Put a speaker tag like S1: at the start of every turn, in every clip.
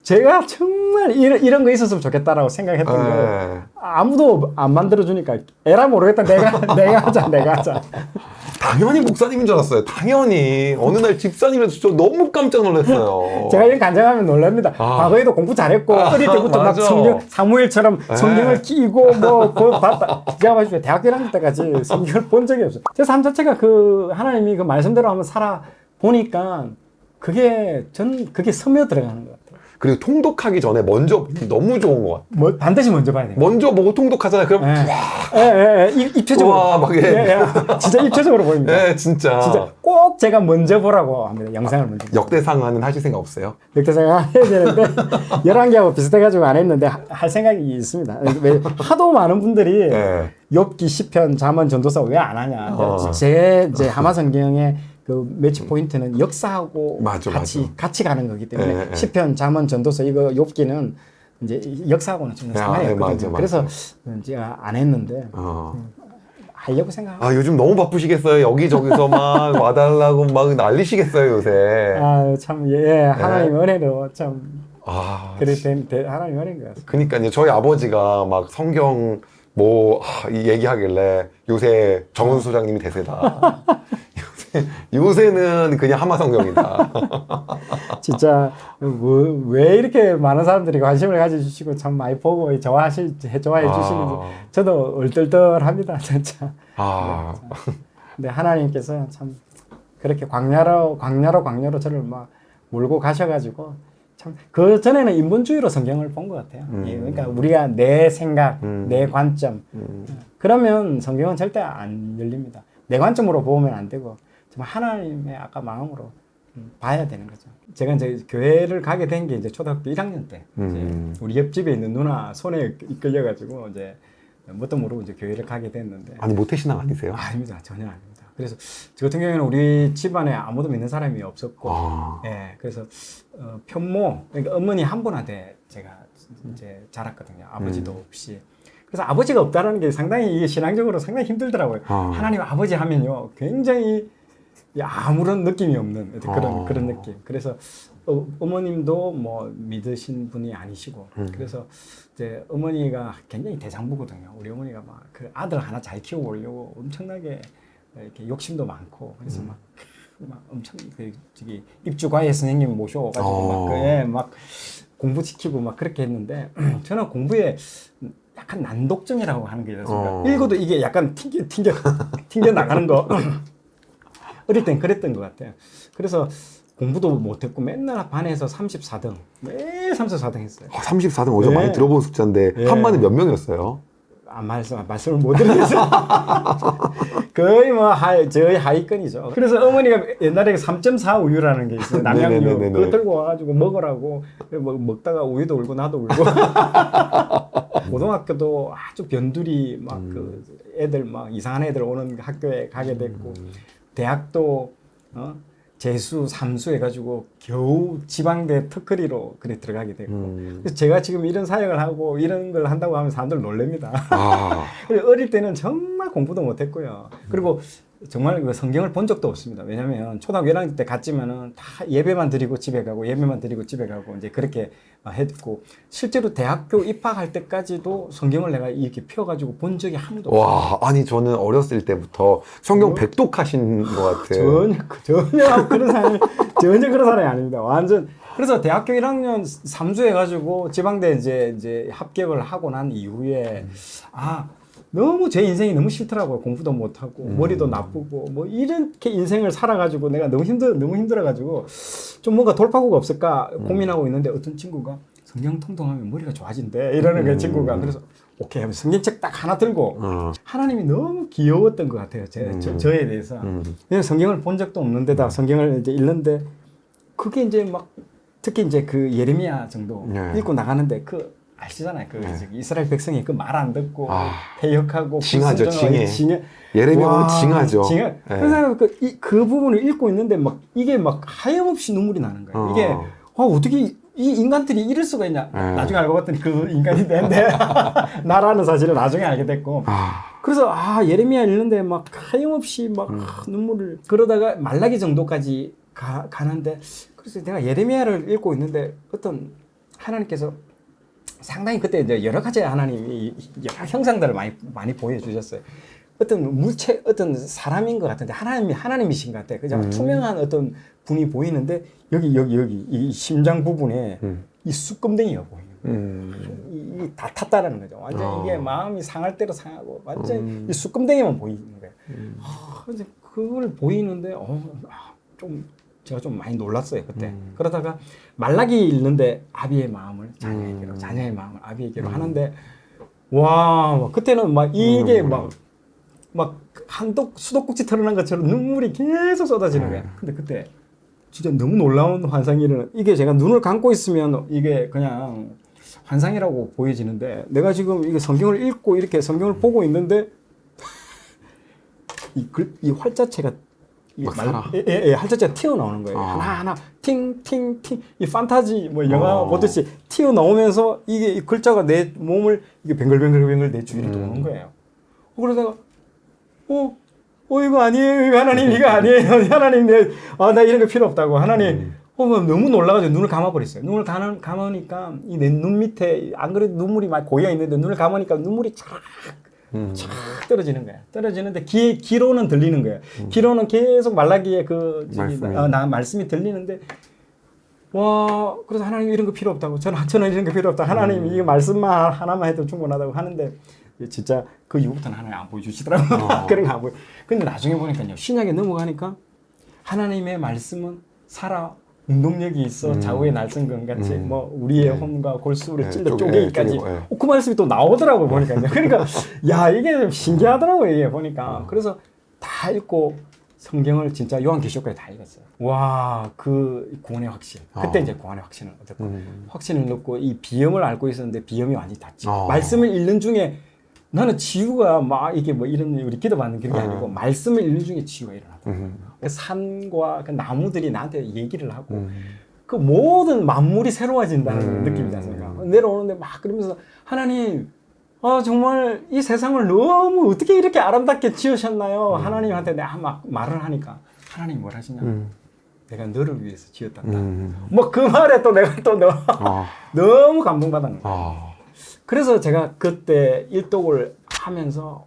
S1: 제가 정말 이런 거 있었으면 좋겠다라고 생각했던 게 아무도 안 만들어주니까 에라 모르겠다. 내가 하자.
S2: 당연히 목사님인 줄 알았어요. 당연히. 어느 날 집사님이라서 저 너무 깜짝 놀랐어요.
S1: 제가 이런 간증하면 놀랍니다. 과거에도 공부 잘했고 어릴 때부터 막 성경 사무엘처럼 성경을 끼고 뭐 그거 봤다. 제가 봐주세요. 대학교 1학년 때까지 성경을 본 적이 없어요. 제 삶 자체가 그 하나님이 그 말씀대로 한번 살아 보니까 그게 스며 들어가는 것 같아요.
S2: 그리고 통독하기 전에 먼저 너무 좋은 것 같아요.
S1: 반드시 먼저 봐야 돼요.
S2: 먼저 보고 통독하잖아요. 그럼
S1: 입체적으로.
S2: 와, 막
S1: 진짜 입체적으로 보입니다.
S2: 진짜
S1: 꼭 제가 먼저 보라고 합니다. 영상을 먼저.
S2: 역대상은 하실 생각 없어요?
S1: 역대상은 해야 되는데 11개하고 비슷해가지고 안 했는데 할 생각이 있습니다. 왜 하도 많은 분들이 욥기, 시편, 잠언, 전도서 왜 안 하냐. 제 하마성경의 그 매치 포인트는 역사하고 같이 가는 거기 때문에 시편, 잠언, 전도서 이거 욥기는 이제 역사하고는 좀 상관이 없거든요. 그래서 제가 안 했는데 하려고 생각하고.
S2: 요즘 너무 바쁘시겠어요. 여기저기서 막 와달라고 막 난리시겠어요 요새.
S1: 참 하나님의 은혜로 참 그래 하나님의 은혜인 것 같습니다.
S2: 그러니까요. 저희 아버지가 막 성경 이 얘기하길래 요새 정은수 소장님이 대세다. 요새는 그냥 하마성경이다.
S1: 진짜 왜 이렇게 많은 사람들이 관심을 가져주시고 참 많이 보고 좋아해 주시는지 저도 얼떨떨합니다. 진짜. 근데 하나님께서 참 그렇게 광야로 저를 막 몰고 가셔가지고 참 그 전에는 인본주의로 성경을 본 것 같아요. 그러니까 우리가 내 생각, 내 관점 그러면 성경은 절대 안 열립니다. 내 관점으로 보면 안 되고 정말 하나님의 아까 마음으로 봐야 되는 거죠. 제가 이제 교회를 가게 된 게 이제 초등학교 1학년 때 이제 우리 옆집에 있는 누나 손에 이끌려가지고 이제 뭣도 모르고 이제 교회를 가게 됐는데.
S2: 아니 모태신앙 아니세요?
S1: 아닙니다. 전혀 아닙니다. 그래서 저 같은 경우에는 우리 집안에 아무도 믿는 사람이 없었고, 그래서 편모 그러니까 어머니 한 분한테 제가 이제 자랐거든요. 아버지도 없이. 그래서 아버지가 없다는 게 상당히 신앙적으로 상당히 힘들더라고요. 하나님 아버지 하면요 굉장히 아무런 느낌이 없는 그런 느낌. 그래서 어머님도 뭐 믿으신 분이 아니시고, 그래서 이제 어머니가 굉장히 대장부거든요. 우리 어머니가 막 그 아들 하나 잘 키워보려고 엄청나게 이렇게 욕심도 많고, 그래서 막 엄청 저기 입주과외 선생님 모셔가지고 막 공부시키고 막 그렇게 했는데 저는 공부에 약간 난독증이라고 하는 게 있었습니다. 읽어도 이게 약간 튕겨 나가는 거. 어릴 땐 그랬던 것 같아요. 그래서 공부도 못했고 맨날 반에서 34등, 매일 34등 했어요.
S2: 34등 어제 많이 들어본 숫자인데 한 반에 몇 명이었어요?
S1: 말씀을 못 드리겠어요. 거의 뭐 저희 하위권이죠. 그래서 어머니가 옛날에 3.4 우유라는 게 있어요. 남양유. 그거 들고 와가지고 먹으라고. 먹다가 우유도 울고 나도 울고. 고등학교도 아주 변두리 막 그 애들 막 이상한 애들 오는 학교에 가게 됐고, 대학도 재수, 삼수 해가지고 겨우 지방대 특허리로 그래 들어가게 됐고. 그래서 제가 지금 이런 사역을 하고 이런 걸 한다고 하면 사람들 놀랍니다. 어릴 때는 정말 공부도 못했고요. 그리고 정말 성경을 본 적도 없습니다. 왜냐면 초등학교 1학년 때 갔지만은 다 예배만 드리고 집에 가고 이제 그렇게 했고, 실제로 대학교 입학할 때까지도 성경을 내가 이렇게 펴가지고 본 적이 한 번도 없어요.
S2: 아니 저는 어렸을 때부터 성경 백독하신 것 같아요.
S1: 전혀 그런 사람이 아닙니다. 완전. 그래서 대학교 1학년 3수 해가지고 지방대 이제 합격을 하고 난 이후에 너무 제 인생이 너무 싫더라고요. 공부도 못하고 머리도 나쁘고 뭐 이렇게 인생을 살아가지고 내가 너무 힘들어가지고 좀 뭔가 돌파구가 없을까 고민하고 있는데 어떤 친구가 성경 통독하면 머리가 좋아진대 이러는 그 친구가. 그래서 오케이 하면 성경책 딱 하나 들고 하나님이 너무 귀여웠던 것 같아요. 저에 대해서. 그냥 성경을 본 적도 없는데다 성경을 이제 읽는데 그게 이제 막 특히 이제 그 예레미야 정도 읽고 나가는데 아시잖아요. 이스라엘 백성이 그 말 안 듣고 패역하고
S2: 징하죠. 예레미야 보면 징하죠.
S1: 그래서 그 부분을 읽고 있는데 막 이게 막 하염없이 눈물이 나는 거예요. 이게 어떻게 이 인간들이 이럴 수가 있냐. 나중에 알고 봤더니 그 인간이 내인데 나라는 사실을 나중에 알게 됐고. 그래서 예레미야 읽는데 막 하염없이 막 눈물을 그러다가 말라기 정도까지 가는데, 그래서 내가 예레미야를 읽고 있는데 어떤 하나님께서 상당히 그때 이제 여러 가지 하나님이 여러 형상들을 많이 보여주셨어요. 어떤 물체, 어떤 사람인 것 같은데 하나님이신 것 같아. 그죠? 투명한 어떤 분이 보이는데 여기 이 심장 부분에 이 숯검댕이가 보이는 거예요. 다 탔다라는 거죠. 완전 이게 마음이 상할 대로 상하고 완전 이 숯검댕이만 보이는 거예요. 이제 그걸 보이는데 좀 제가 좀 많이 놀랐어요 그때. 그러다가 말라기 읽는데 아비의 마음을 자녀에게로, 자녀의 마음을 아비에게로 하는데 와 그때는 막 이게 막 수도꼭지 털어난 것처럼 눈물이 계속 쏟아지는 거야. 근데 그때 진짜 너무 놀라운 환상이 일어나. 이게 제가 눈을 감고 있으면 이게 그냥 환상이라고 보여지는데 내가 지금 이게 성경을 읽고 이렇게 성경을 보고 있는데 이 활자체가 활자체가 튀어나오는 거예요. 하나하나 팅팅팅 이 판타지 뭐 영화 보듯이 튀어나오면서 이게 이 글자가 내 몸을 이게 뱅글뱅글 내 주위를 도는 거예요. 그러다가 이거 아니에요. 이거 하나님 이거 아니에요. 하나님 나 이런 거 필요 없다고. 하나님 너무 놀라가지고 눈을 감아버렸어요. 눈을 감으니까 이 내 눈 밑에 안 그래도 눈물이 막 고여 있는데 눈을 감으니까 눈물이 쫙 떨어지는 거야. 떨어지는데 귀로는 들리는 거야. 귀로는 계속 말라기의 말씀이 들리는데 그래서 하나님 이런 거 필요 없다고. 저는 이런 거 필요 없다. 하나님 이 말씀만 하나만 해도 충분하다고 하는데 진짜 그 이후부터는 하나님 안 보여주시더라고요. 그런 거 안 보여. 근데 나중에 보니까요. 신약에 넘어가니까 하나님의 말씀은 살아 운동력이 있어 좌우의 날성건 같이 뭐 우리의 혼과 골수를 찔러 쪼개기까지 그 말씀이 또 나오더라고요. 보니까 그러니까 야 이게 좀 신기하더라고요. 이게 보니까 그래서 다 읽고 성경을 진짜 요한계시록까지 다 읽었어요. 와 그 구원의 확신 그때 이제 구원의 확신을 얻었고 확신을 얻고 이 비염을 앓고 있었는데 비염이 완전히 닿지. 말씀을 읽는 중에 나는 치유가 막 이게 뭐 이런 우리 기도받는 그런 게 아니고 말씀을 읽는 중에 치유가 일어나더라고요. 산과 그 나무들이 나한테 얘기를 하고 그 모든 만물이 새로워진다는 느낌이지 않습니까? 내려오는데 막 그러면서 하나님 정말 이 세상을 너무 어떻게 이렇게 아름답게 지으셨나요? 하나님한테 내가 막 말을 하니까 하나님 뭘 하시냐? 내가 너를 위해서 지었단다. 뭐 그 말에 또 내가 또 너무 감동받았는 거예요. 그래서 제가 그때 일독을 하면서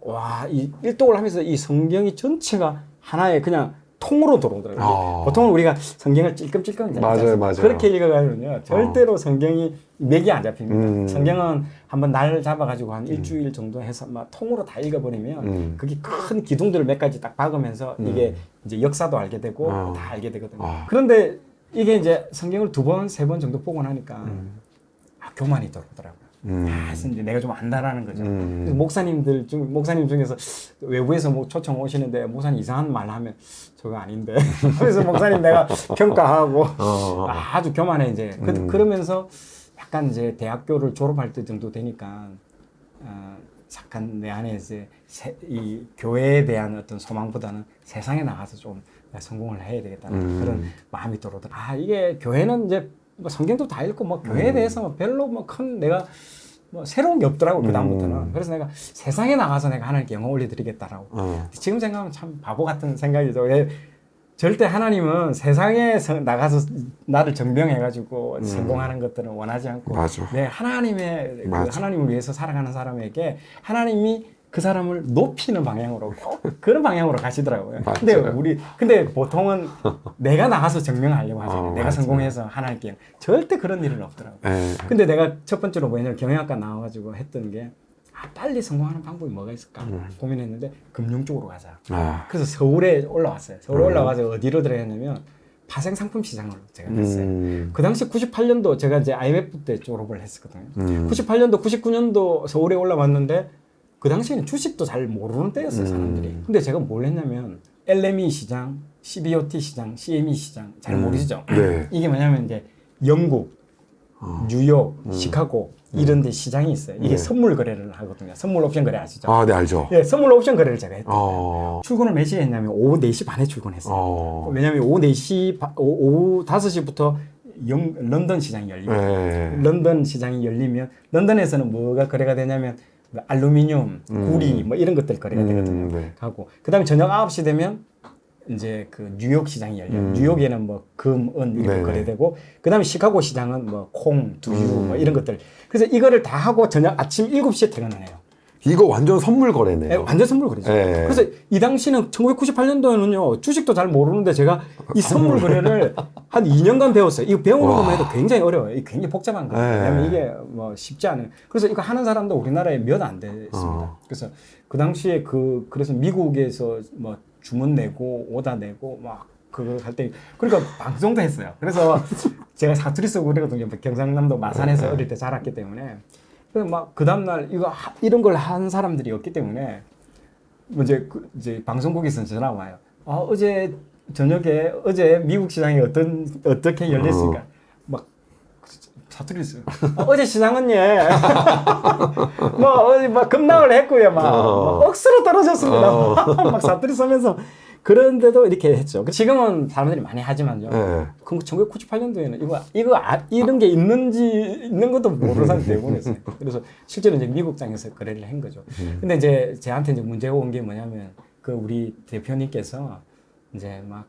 S1: 이 일독을 하면서 이 성경이 전체가 하나의 그냥 통으로 들어오더라고요. 보통은 우리가 성경을 찔끔찔끔
S2: 맞아요.
S1: 그렇게 읽어가면요 절대로 성경이 맥이 안 잡힙니다. 성경은 한번 날 잡아가지고 한 일주일 정도 해서 막 통으로 다 읽어버리면 그게 큰 기둥들을 몇 가지 딱 박으면서 이게 이제 역사도 알게 되고 다 알게 되거든요. 그런데 이게 이제 성경을 2번, 3번 정도 보고 나니까 교만이 들어오더라고요. 이제 내가 좀 안다라는 거죠. 목사님 중에서 외부에서 뭐 초청 오시는데 목사님 이상한 말 하면 저거 아닌데. 그래서 목사님 내가 평가하고 아주 교만해 이제. 그러면서 약간 이제 대학교를 졸업할 때 정도 되니까 약간 내 안에 이제 이 교회에 대한 어떤 소망보다는 세상에 나가서 좀 성공을 해야 되겠다는 그런 마음이 들어오더라고요. 이게 교회는 이제 뭐 성경도 다 읽고 뭐 교회에 대해서 별로 뭐 큰 내가 뭐 새로운 게 없더라고 그다음부터는. 그래서 내가 세상에 나가서 내가 하나님께 영광 올려드리겠다라고. 지금 생각하면 참 바보 같은 생각이죠. 절대 하나님은 세상에 나가서 나를 정병해가지고 성공하는 것들은 원하지 않고 내 하나님의 하나님을 위해서 살아가는 사람에게 하나님이 그 사람을 높이는 방향으로 꼭 그런 방향으로 가시더라고요. 근데 보통은 내가 나가서 증명하려고 하잖아요. 내가 성공해서 하나님께 절대 그런 일은 없더라고요. 근데 내가 첫 번째로 뭐냐면 경영학과 나와가지고 했던 게 빨리 성공하는 방법이 뭐가 있을까 고민했는데 금융 쪽으로 가자. 그래서 서울에 올라왔어요. 서울에 올라와서 어디로 들어갔냐면 파생 상품 시장을 제가 했어요. 그 당시 98년도 제가 이제 IMF 때 졸업을 했었거든요. 98년도, 99년도 서울에 올라왔는데 그 당시에는 주식도 잘 모르는 때였어요, 사람들이. 근데 제가 뭘 했냐면 LME 시장, CBOT 시장, CME 시장 잘 모르시죠? 이게 뭐냐면 이제 영국, 뉴욕, 시카고 이런 데 시장이 있어요. 이게 선물 거래를 하거든요. 선물 옵션 거래 아시죠?
S2: 네, 알죠.
S1: 네, 선물 옵션 거래를 제가 했거든요. 출근을 몇 시에 했냐면 오후 4시 반에 출근했어요. 왜냐면 오후 5시부터 런던 시장이 열리거든요. 런던 시장이 열리면 런던에서는 뭐가 거래가 되냐면 알루미늄, 구리 뭐 이런 것들 거래가 되거든요. 하고 그다음에 저녁 9시 되면 이제 그 뉴욕 시장이 열려요. 뉴욕에는 뭐 금, 은 이렇게
S2: 네네.
S1: 거래되고, 그 다음에 시카고 시장은 뭐 콩, 두유 뭐 이런 것들. 그래서 이거를 다 하고 저녁 아침 7시에 퇴근을 해요.
S2: 이거 완전 선물 거래네요.
S1: 예, 완전 선물 거래죠.
S2: 네.
S1: 그래서 이 당시는 1998년도에는요, 주식도 잘 모르는데 제가 이 선물 거래를 한 2년간 배웠어요. 이거 배우는 것만 해도 굉장히 어려워요. 이게 굉장히 복잡한 거예요.
S2: 네.
S1: 왜냐면 이게 뭐 쉽지 않은. 그래서 이거 하는 사람도 우리나라에 몇 안 됐습니다. 그래서 그 당시에 그래서 미국에서 뭐 주문 내고 오다 내고 막 그거 할 때, 그러니까 방송도 했어요. 그래서 제가 사투리 쓰고 그러거든요. 경상남도 마산에서 어릴 때 자랐기 때문에. 그래서 막 그 다음날 이런 걸 한 사람들이 없기 때문에 이제 이제 방송국에서 전화 와요. 어제 저녁에 미국 시장이 어떻게 열렸으니까 막 사투리 써요. 어제 시장은 뭐 어제 막 급락을 했고요. 막 억수로 떨어졌습니다. 막 사투리 쓰면서. 그런데도 이렇게 했죠. 지금은 사람들이 많이 하지만요.
S2: 네.
S1: 1998년도에는 이런 게 있는 것도 모르는 사람이 대부분이었어요. 그래서 실제로 이제 미국 땅에서 거래를 한 거죠. 근데 이제 저한테 이제 문제가 온 게 뭐냐면 그 우리 대표님께서 이제 막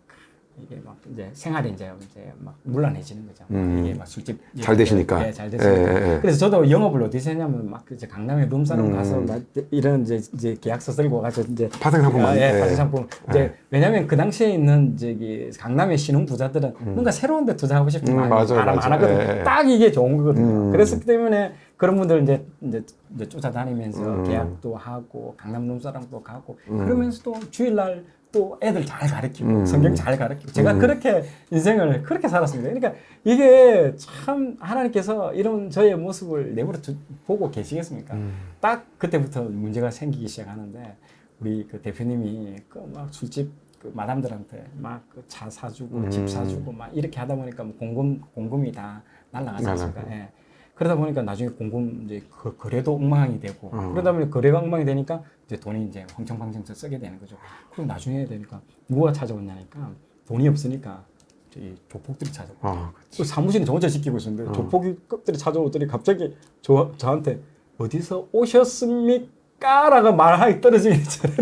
S1: 이게 막 이제 생활이 이제 막 물란해지는 거죠. 이게 막 술집
S2: 잘 되시니까.
S1: 예, 잘 되시니까.
S2: 예.
S1: 그래서 저도 영업을 어디서 했냐면 막 이제 강남에 룸사롱 가서 막 이런 이제 계약서 쓸고 가서 이제
S2: 파생 상품 많이.
S1: 예, 파생 상품. 이제 왜냐면 그 당시에 있는 저기 강남의 신흥 부자들은 뭔가 새로운 데 투자하고 싶은 마음이
S2: 맞아요.
S1: 많았거든요.
S2: 예.
S1: 딱 이게 좋은 거거든요. 그랬기 때문에 그런 분들 이제 쫓아다니면서 계약도 하고 강남 룸사롱도 가고 그러면서도 주일날 또 애들 잘 가르치고 성경 잘 가르치고 제가 그렇게 인생을 그렇게 살았습니다. 그러니까 이게 참 하나님께서 이런 저의 모습을 내버려 보고 계시겠습니까? 딱 그때부터 문제가 생기기 시작하는데 우리 그 대표님이 그 막 술집 그 마담들한테 막 그 차 사주고 집 사주고 막 이렇게 하다 보니까 뭐 공금이 다 날라가지 않습니까? 예. 그러다 보니까 나중에 공금 이제 거래도 엉망이 되고 그러다 보니 거래가 엉망이 되니까 이제 돈이 이제 황청황청 쓰게 되는 거죠. 그럼 나중에 되니까 누가 찾아오냐니까 돈이 없으니까 이 조폭들이 찾아오고 그 사무실에 저 혼자 지키고 있었는데 조폭들이 찾아오더니 갑자기 저한테 어디서 오셨습니까? 라고 말하기 떨어지기 전에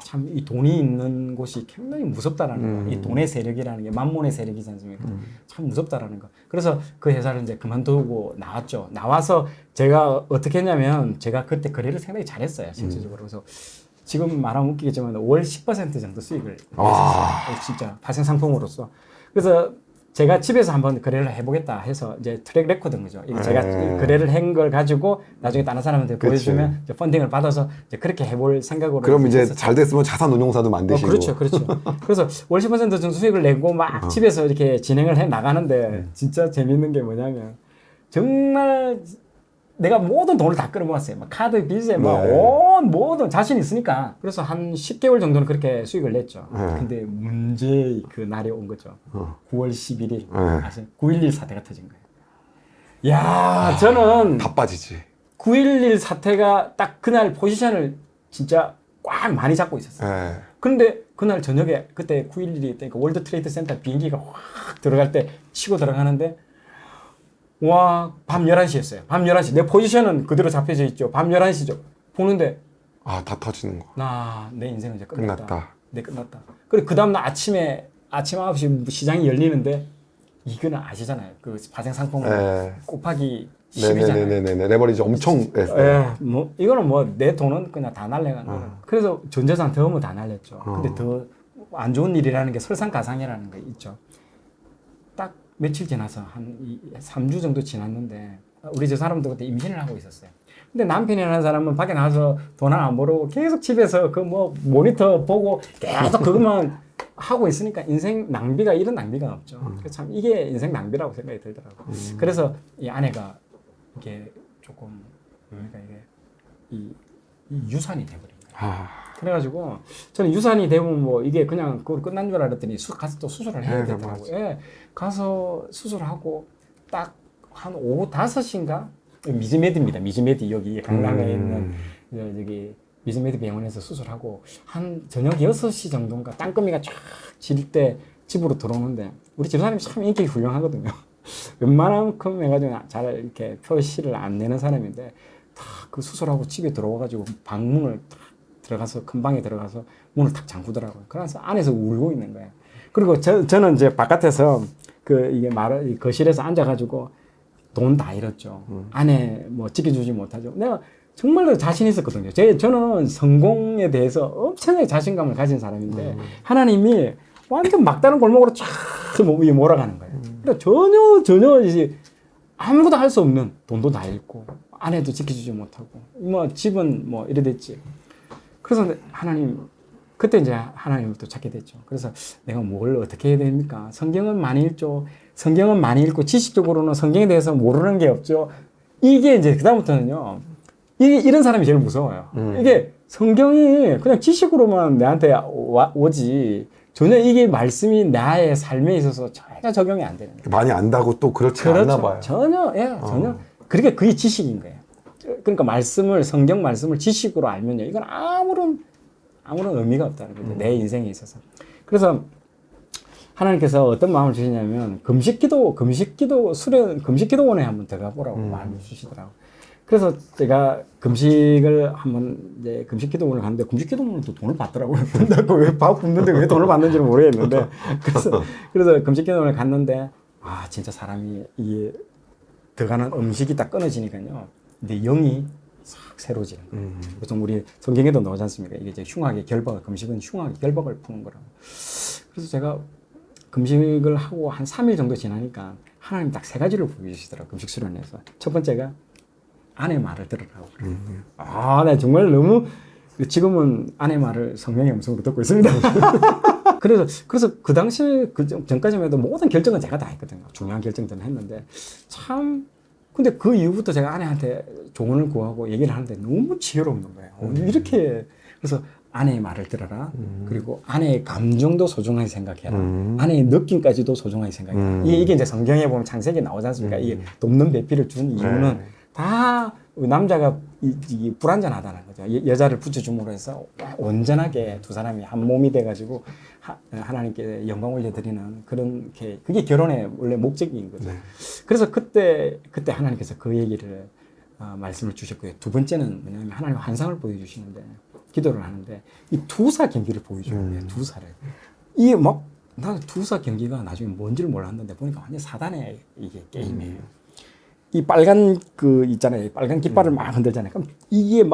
S1: 참 이 돈이 있는 곳이 굉장히 무섭다라는 거. 이 돈의 세력이라는 게 만몬의 세력이지 않습니까? 참 무섭다라는 거. 그래서 그 회사를 이제 그만두고 나왔죠. 나와서 제가 어떻게 했냐면 제가 그때 거래를 상당히 잘했어요. 실질적으로. 그래서 지금 말하면 웃기겠지만 월 10% 정도 수익을 냈었어요. 진짜 파생 상품으로서. 그래서 제가 집에서 한번 거래를 해보겠다 해서 이제 트랙 레코드인 거죠. 이게 제가 거래를 한 걸 가지고 나중에 다른 사람한테 보여주면 이제 펀딩을 받아서 이제 그렇게 해볼 생각으로.
S2: 그럼 이제 잘 됐으면 자산운용사도 만드시고.
S1: 그렇죠. 그래서 월 10% 정도 수익을 내고 막 집에서 이렇게 진행을 해 나가는데 진짜 재밌는 게 뭐냐면 정말 내가 모든 돈을 다 끌어모았어요. 막 카드, 빚에 모든 자신 있으니까. 그래서 한 10개월 정도는 그렇게 수익을 냈죠. 근데 문제 그 날이 온 거죠. 9월 11일. 9.11 사태가 터진 거예요. 야, 저는
S2: 다 빠지지.
S1: 9.11 사태가 딱 그날 포지션을 진짜 꽉 많이 잡고 있었어요. 그런데 그날 저녁에 그때 9.11이 그러니까 월드 트레이드 센터 비행기가 확 들어갈 때 치고 들어가는데 와, 밤 11시였어요. 밤 11시. 내 포지션은 그대로 잡혀져 있죠. 밤 11시죠. 보는데
S2: 다 터지는 거.
S1: 내 인생은 이제 끝났다. 끝났다. 그리고 그 다음날 아침 9시 시장이 열리는데 이거는 아시잖아요. 그 파생 상품은 곱하기 10이잖아요.
S2: 네네네네. 레버리지 엄청 했어요.
S1: 뭐 이거는 뭐 내 돈은 그냥 다 날려간 거예요. 그래서 전재산 더하면 다 날렸죠. 근데 더 안 좋은 일이라는 게 설상가상이라는 게 있죠. 딱 며칠 지나서 한 3주 정도 지났는데 우리 저 사람도 그때 임신을 하고 있었어요. 근데 남편이라는 사람은 밖에 나가서 돈 하나 안 벌고 계속 집에서 그 뭐 모니터 보고 계속 그것만 하고 있으니까 인생 낭비가 이런 낭비가 없죠. 그래서 참 이게 인생 낭비라고 생각이 들더라고요. 그래서 이 아내가 이게 조금 그러니까 이게 이 유산이 돼버린 거예요. 그래가지고 저는 유산이 되면 뭐 이게 그냥 그걸 끝난 줄 알았더니 가서 또 수술을 해야 되더라고요. 예, 가서 수술하고 딱 한 오후 5시인가 미즈메디입니다. 미즈메디 여기 강남에 있는 여기 미즈메디 병원에서 수술하고 한 저녁 6시 정도인가 땅거미가 쫙 질 때 집으로 들어오는데 우리 집사람이 참 인격이 훌륭하거든요. 웬만한큼 해가지고 잘 이렇게 표시를 안 내는 사람인데 다 그 수술하고 집에 들어와가지고 방문을 딱 들어가서 큰 방에 들어가서 문을 탁 잠그더라고요. 그래서 안에서 울고 있는 거예요. 그리고 저는 이제 바깥에서 이게 이 거실에서 앉아가지고 돈 다 잃었죠. 아내 뭐 지켜주지 못하죠. 내가 정말로 자신 있었거든요. 저는 성공에 대해서 엄청나게 자신감을 가진 사람인데 하나님이 완전 막다른 골목으로 쫙 몰아가는 거예요. 그러니까 전혀 이제 아무것도 할 수 없는 돈도 다 잃고 아내도 지켜주지 못하고 뭐 집은 뭐 이래 됐지. 그래서 하나님 그때 이제 하나님을 또 찾게 됐죠. 그래서 내가 뭘 어떻게 해야 됩니까? 성경은 많이 읽죠. 성경은 많이 읽고 지식적으로는 성경에 대해서 모르는 게 없죠. 이게 이제 그다음부터는요. 이런 사람이 제일 무서워요. 이게 성경이 그냥 지식으로만 내한테 오지 전혀 이게 말씀이 나의 삶에 있어서 전혀 적용이 안 되는 거예요.
S2: 많이 안다고 또 그렇지 않나 봐요.
S1: 전혀 그러니까 그게 지식인 거예요. 그러니까 성경 말씀을 지식으로 알면요. 이건 아무런 의미가 없다는 거죠. 내 인생에 있어서. 그래서 하나님께서 어떤 마음을 주시냐면 금식기도원에 한번 들어가 보라고 마음을 주시더라고요. 그래서 제가 금식을 한번 이제 금식기도원을 갔는데 금식기도원은 또 돈을 받더라고요. 왜 밥 굶는데 왜 돈을 받는지는 모르겠는데 그래서 금식기도원을 갔는데 진짜 사람이 이게 들어가는 음식이 딱 끊어지니까요. 근데 영이 싹 새로워지는 거예요. 보통 우리 성경에도 나오지 않습니까? 이게 이제 흉악의 결박, 금식은 흉악의 결박을 푸는 거라고. 그래서 제가 금식을 하고 한 3일 정도 지나니까 하나님 딱 3가지를 보여주시더라고요. 금식 수련회에서. 첫 번째가 아내 말을 들으라고. 네, 정말 너무 지금은 아내 말을 성령의 음성으로 듣고 있습니다. 그래서 그 당시에 그 전까지만 해도 모든 결정은 제가 다 했거든요. 중요한 결정들은 했는데 근데 그 이후부터 제가 아내한테 조언을 구하고 얘기를 하는데 너무 지혜롭는 거예요. 이렇게 그래서 아내의 말을 들어라. 그리고 아내의 감정도 소중하게 생각해라. 아내의 느낌까지도 소중하게 생각해라. 이게 이제 성경에 보면 창세기에 나오지 않습니까? 이게 돕는 배필을 준 이유는 다 남자가 불완전하다는 거죠. 여자를 붙여줌으로 해서 온전하게 두 사람이 한 몸이 돼가지고 하나님께 영광 올려드리는 그런 그게 결혼의 원래 목적인 거죠. 네. 그래서 그때 하나님께서 그 얘기를 말씀을 주셨고요. 두 번째는 뭐냐면 하나님 환상을 보여주시는데 기도를 하는데 이 투사 경기를 보여주는 거예요. 투사를. 이게 나는 투사 경기가 나중에 뭔지를 몰랐는데 보니까 완전 사단의 이게 게임이에요. 이 빨간 있잖아요. 빨간 깃발을 막 흔들잖아요. 그럼 이게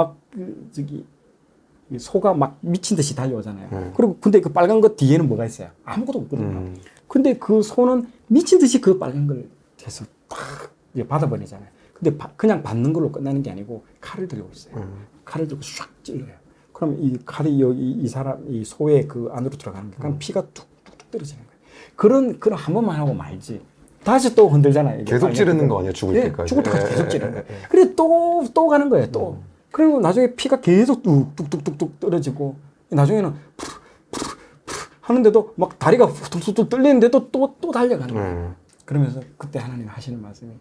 S1: 소가 막 미친 듯이 달려오잖아요. 그리고 근데 그 빨간 것 뒤에는 뭐가 있어요? 아무것도 없거든요. 근데 그 소는 미친 듯이 그 빨간 걸 계속 딱 받아버리잖아요. 근데 그냥 받는 걸로 끝나는 게 아니고 칼을 들고 있어요. 칼을 들고 샥 찔러요. 그럼 이 칼이 이 소의 그 안으로 들어가는 게 그럼 피가 툭툭툭 떨어지는 거예요. 그런 한 번만 하고 말지. 다시 또 흔들잖아요.
S2: 계속 찌르는 거 아니에요? 죽을 때까지.
S1: 죽을 때까지 계속 찌르는 거예요. 그래 또 가는 거예요. 또. 그리고 나중에 피가 계속 뚝뚝뚝뚝 떨어지고 나중에는 하는데도 막 다리가 툭툭툭 떨리는데도 또 달려가는 거예요. 그러면서 그때 하나님 하시는 말씀이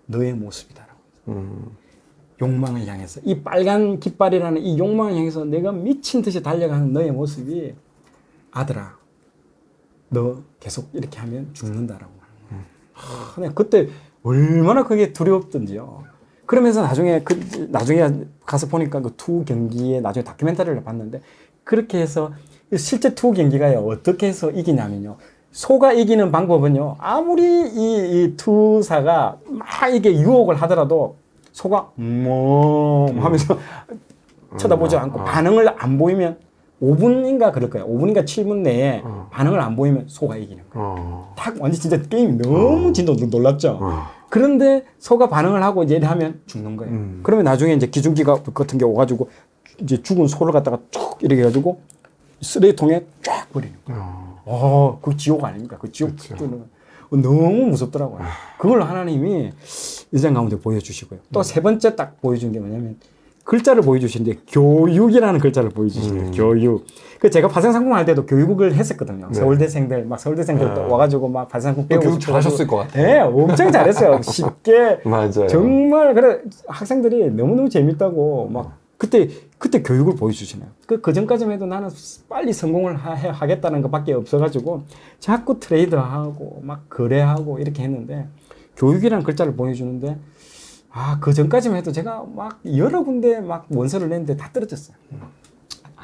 S1: 너의 모습이다라고. 욕망을 향해서 이 빨간 깃발이라는 이 욕망을 향해서 내가 미친 듯이 달려가는 너의 모습이 아들아 너 계속 이렇게 하면 죽는다라고. 그때 얼마나 그게 두렵던지요. 그러면서 나중에 가서 보니까 그 투 경기에 나중에 다큐멘터리를 봤는데 그렇게 해서 실제 투 경기가요 어떻게 해서 이기냐면요. 소가 이기는 방법은요. 아무리 이 투사가 막 이게 유혹을 하더라도 소가 하면서 쳐다보지 않고 반응을 안 보이면 5분인가 그럴 거예요. 5분인가 7분 내에 반응을 안 보이면 소가 이기는 거예요. 딱 완전 진짜 게임이 너무 진짜 놀랍죠. 그런데 소가 반응을 하고 이제 하면 죽는 거예요. 그러면 나중에 이제 기중기가 같은 게 오가지고 이제 죽은 소를 갖다가 쭉 이렇게 해가지고 쓰레기통에 쫙 버리는 거예요. 그 지옥 아닙니까? 그 지옥 너무 무섭더라고요. 그걸 하나님이 일상 가운데 보여주시고요. 또 세 번째 딱 보여준 게 뭐냐면 글자를 보여주시는데 교육이라는 글자를 보여주시는 거예요. 교육. 그 제가 파생상품 할 때도 교육을 했었거든요. 네. 서울대생들 또 와가지고 막 파생상품 배우고
S2: 교육 잘하셨을 것 같아요.
S1: 네, 엄청 잘했어요. 쉽게.
S2: 맞아요.
S1: 정말 그래 학생들이 너무너무 재밌다고 막 그때 교육을 보여주시네요. 그 전까지만 해도 나는 빨리 성공을 하겠다는 것밖에 없어가지고 자꾸 트레이드하고 막 거래하고 이렇게 했는데 교육이라는 글자를 보여주는데 그 전까지만 해도 제가 막 여러 군데 막 원서를 냈는데 다 떨어졌어요.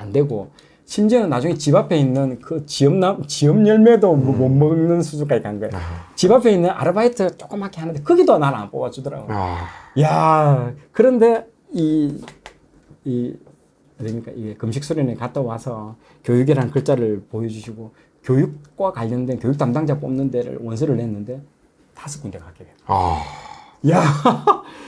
S1: 안 되고 심지어는 나중에 집 앞에 있는 그 지엽 열매도 못 먹는 수준까지 간 거예요. 집 앞에 있는 아르바이트 조그맣게 하는데 거기도 날 안 뽑아주더라고요. 야, 그런데 그러니까 이게 금식수련회 갔다 와서 교육이라는 글자를 보여주시고 교육과 관련된 교육 담당자 뽑는 데를 원서를 냈는데 5군데 갖게 돼요. 야,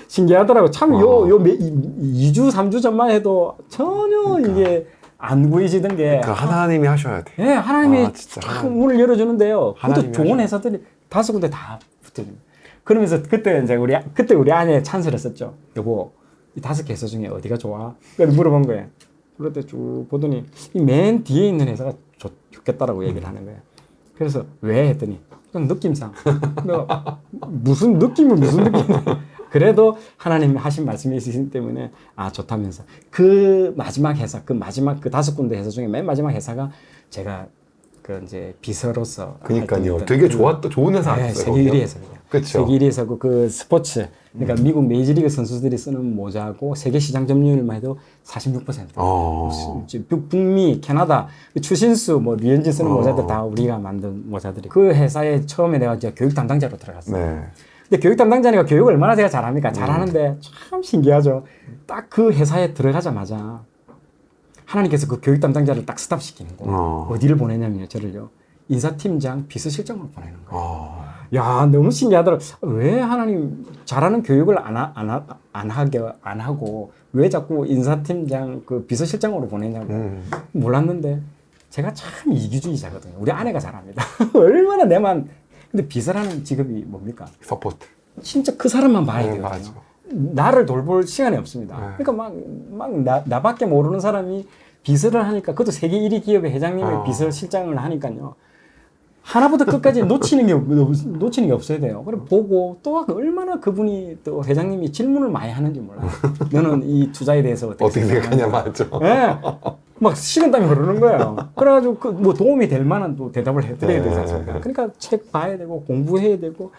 S1: 신기하더라고. 참, 2주, 3주 전만 해도 전혀 이게 안 구해지던 게.
S2: 그러니까 하나님이 하셔야 돼.
S1: 네, 하나님이
S2: 진짜
S1: 참 문을 열어주는데요. 그것도 좋은
S2: 하셔야
S1: 회사들이 5군데 다 붙어줍니다. 그러면서 그때 이제 우리 아내 찬스를 썼죠. 여보, 이 5개 회사 중에 어디가 좋아? 그래서 물어본 거예요. 그럴 때 쭉 보더니 이 맨 뒤에 있는 회사가 좋겠다라고 얘기를 하는 거예요. 그래서 왜 했더니 그냥 느낌상 내가 무슨 느낌이 그래도 하나님이 하신 말씀이 있으시기 때문에 좋다면서 그 마지막 회사 그 5군데 회사 중에 맨 마지막 회사가 제가 그 이제 비서로서
S2: 그러니까요. 되게 좋은 회사 아니에요?
S1: 세계 1위 회사예요.
S2: 그렇죠.
S1: 세계 1위 회사고 그 스포츠 그러니까 미국 메이저리그 선수들이 쓰는 모자고 세계 시장 점유율만 해도 46%. 북미, 캐나다 추신수, 류현진 쓰는 모자들 다 우리가 만든 모자들이. 그 회사에 처음에 내가 이제 교육 담당자로 들어갔어요.
S2: 네.
S1: 근데 교육 담당자니까 교육을 얼마나 제가 잘합니까? 잘하는데 참 신기하죠. 딱 그 회사에 들어가자마자 하나님께서 그 교육 담당자를 딱 스탑시키는 거예요. 어디를 보내냐면요, 저를요. 인사팀장 비서실장으로 보내는 거예요. 야, 너무 신기하더라고요. 왜 하나님 잘하는 교육을 안 하고 왜 자꾸 인사팀장 그 비서실장으로 보내냐고 몰랐는데 제가 참 이기주의자거든요. 우리 아내가 잘합니다. 얼마나 근데 비서라는 직업이 뭡니까?
S2: 서포트.
S1: 진짜 그 사람만 봐야 되거든요.
S2: 맞아.
S1: 나를 돌볼 시간이 없습니다. 그러니까 나밖에 모르는 사람이 비서를 하니까 그것도 세계 1위 기업의 회장님의 비서실장을 하니까요. 하나부터 끝까지 놓치는 게 없어야 돼요. 그럼 보고 또 얼마나 그분이 또 회장님이 질문을 많이 하는지 몰라요. 너는 이 투자에 대해서
S2: 어떻게 생각하냐 맞죠.
S1: 네. 막 식은땀이 흐르는 거예요. 그래가지고 도움이 될 만한 또 대답을 해드려야 되지 않습니까? 그러니까 책 봐야 되고 공부해야 되고